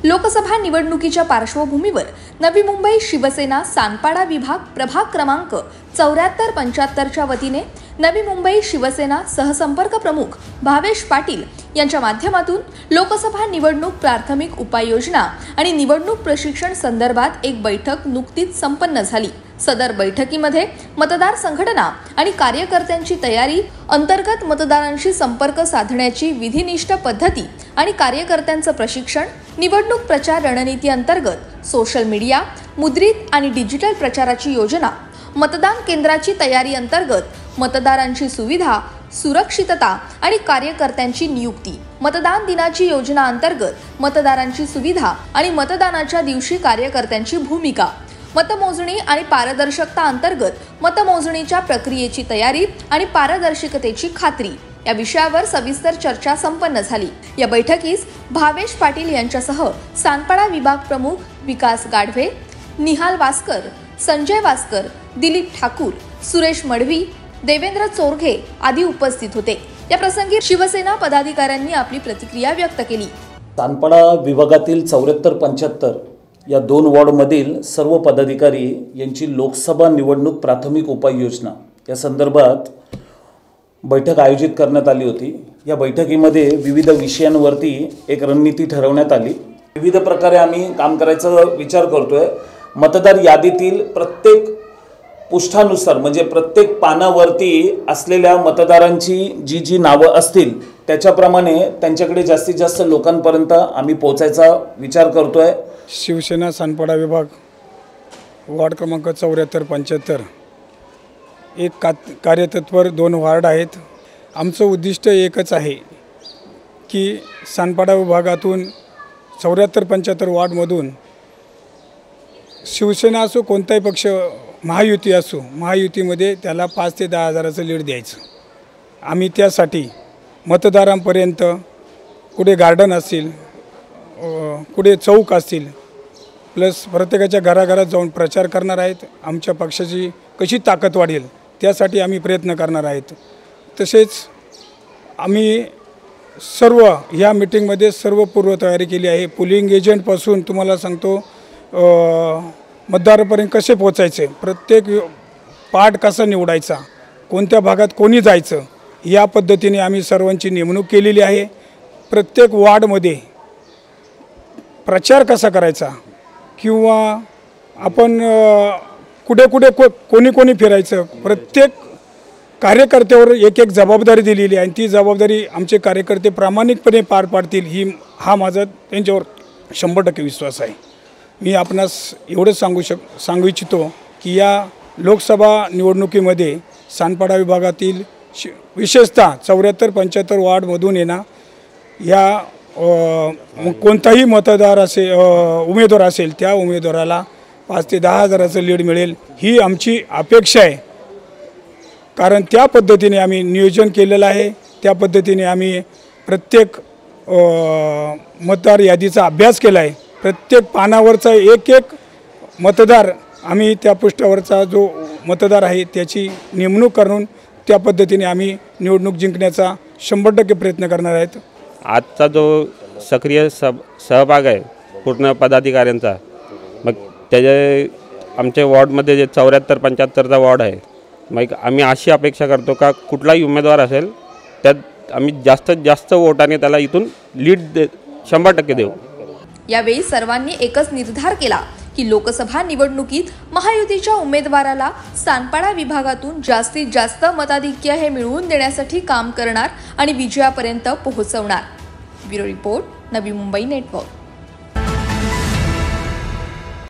लोकसभा निवडणुकीच्या पार्श्वभूमीवर नवी मुंबई शिवसेना सानपाडा विभाग प्रभाग क्रमांक 74-75च्या वतीने नवी मुंबई शिवसेना सहसंपर्क प्रमुख भावेश पाटील यांच्या माध्यमातून लोकसभा निवडणूक प्राथमिक उपाययोजना आणि निवडणूक प्रशिक्षण संदर्भात एक बैठक नुकतीच संपन्न झाली। सदर बैठकीमध्ये मतदार संघटना आणि कार्यकर्त्यांची तयारी, अंतर्गत मतदारांशी संपर्क साधण्याची विधिनिष्ठ पद्धती आणि कार्यकर्त्यांचं प्रशिक्षण, निवडणूक प्रचार रणनीती अंतर्गत सोशल मीडिया, मुद्रित आणि डिजिटल प्रचाराची योजना, मतदान केंद्राची तयारी अंतर्गत मतदारांची सुविधा, सुरक्षितता आणि कार्यकर्त्यांची नियुक्ती, मतदान दिनाची योजना अंतर्गत मतदारांची सुविधा आणि मतदानाच्या दिवशी कार्यकर्त्यांची भूमिका, मतमोजणी आणि पारदर्शकता अंतर्गत मतमोजणीच्या प्रक्रियेची तयारी आणि पारदर्शकतेची खात्री या विषयावर सविस्तर चर्चा संपन्न झाली। या बैठकीस भावेश पाटील यांच्यासह सानपाडा विभाग प्रमुख विकास गाढवे, निहाल वास्कर, संजय वास्कर, दिलीप ठाकूर, सुरेश मडवी, देवेंद्र चोरघे आदी उपस्थित होते। या प्रसंगी शिवसेना पदाधिकाऱ्यांनी आपली प्रतिक्रिया व्यक्त केली। सानपाडा विभागातील 74-75 या 2 वॉर्डमधील सर्व पदाधिकारी यांची लोकसभा निवडणूक प्राथमिक उपाययोजना या संदर्भात बैठक आयोजित करण्यात आली होती। या बैठकीमध्ये विविध विषयांवरती एक रणनीती ठरवण्यात आली। विविध प्रकारे आम्ही काम करायचा विचार करतोय। मतदार यादीतील प्रत्येक पृष्ठानुसार म्हणजे प्रत्येक पानावरती असलेल्या मतदारांची जी नावं असतील त्याच्याप्रमाणे त्यांच्याकडे जास्तीत जास्त लोकांपर्यंत आम्ही पोहोचायचा विचार करतोय। शिवसेना सानपाडा विभाग वार्ड क्रमांक 74-75 एक कार्यतत्पर 2 वार्ड आहेत। आमचं उद्दिष्ट एकच आहे की सानपाडा विभागातून 74-75 वार्डमधून शिवसेना असो कोणताही पक्ष, महायुती असो, महायुतीमध्ये त्याला 5 ते 10 हजाराचं लीड द्यायचं। आम्ही त्यासाठी मतदारांपर्यंत कुठे गार्डन असतील, कुठे चौक असतील, प्लस प्रत्येकाच्या घराघरात जाऊन प्रचार करणार आहेत। आमच्या पक्षाची कशी ताकद वाढेल त्यासाठी आम्ही प्रयत्न करणार आहेत। तसेच आम्ही सर्व ह्या मीटिंगमध्ये सर्व पूर्वतयारी केली आहे। पोलिंग एजंटपासून तुम्हाला सांगतो मतदारापर्यंत कसे पोचायचे, प्रत्येक पार्ट कसा निवडायचा, कोणत्या भागात कोणी जायचं या पद्धतीने आम्ही सर्वांची नेमणूक केलेली आहे। प्रत्येक वार्डमध्ये प्रचार कसा करायचा किंवा आपण कुठे कुठे कोणी फिरायचं, प्रत्येक कार्यकर्त्यावर एक जबाबदारी दिलेली आहे। ती जबाबदारी आमचे कार्यकर्ते प्रामाणिकपणे पार पाडतील हा माझा त्यांच्यावर 100% विश्वास आहे। मी आपणास एवढंच सांगू इच्छितो की या लोकसभा निवडणुकीमध्ये सानपाडा विभागातील विशेषतः 74-75 वार्डमधून या कोणताही मतदार उमेदवार असेल त्या उमेदवाराला 5 ते 10 हजाराचं लीड मिळेल ही आमची अपेक्षा आहे। कारण त्या पद्धतीने आम्ही नियोजन केलेलं आहे। त्या पद्धतीने आम्ही प्रत्येक मतदार यादीचा अभ्यास केला आहे। प्रत्येक पानावरचा एक मतदार आम्ही त्या पृष्ठावरचा जो मतदार आहे त्याची नेमणूक करून त्या पद्धतीने आम्ही निवडणूक जिंकण्याचा 100% प्रयत्न करणार आहेत। आजचा जो सक्रिय सहभाग आहे पूर्ण पदाधिकाऱ्यांचा, मग त्याच्या आमच्या वॉर्डमध्ये जे 74-75चा वॉर्ड आहे, मग आम्ही अशी अपेक्षा करतो का कुठलाही उमेदवार असेल त्यात आम्ही जास्तीत जास्त वोटाने त्याला इथून लीड 100% देऊ। यावेळी सर्वांनी एकच निर्धार केला की लोकसभा निवडणुकीत महायुतीच्या उमेदवाराला सानपाडा विभागातून जास्तीत जास्त मताधिक्य हे मिळवून देण्यासाठी काम करणार आणि विजयापर्यंत पोहोचवणार। Bureau report, Navi Mumbai network.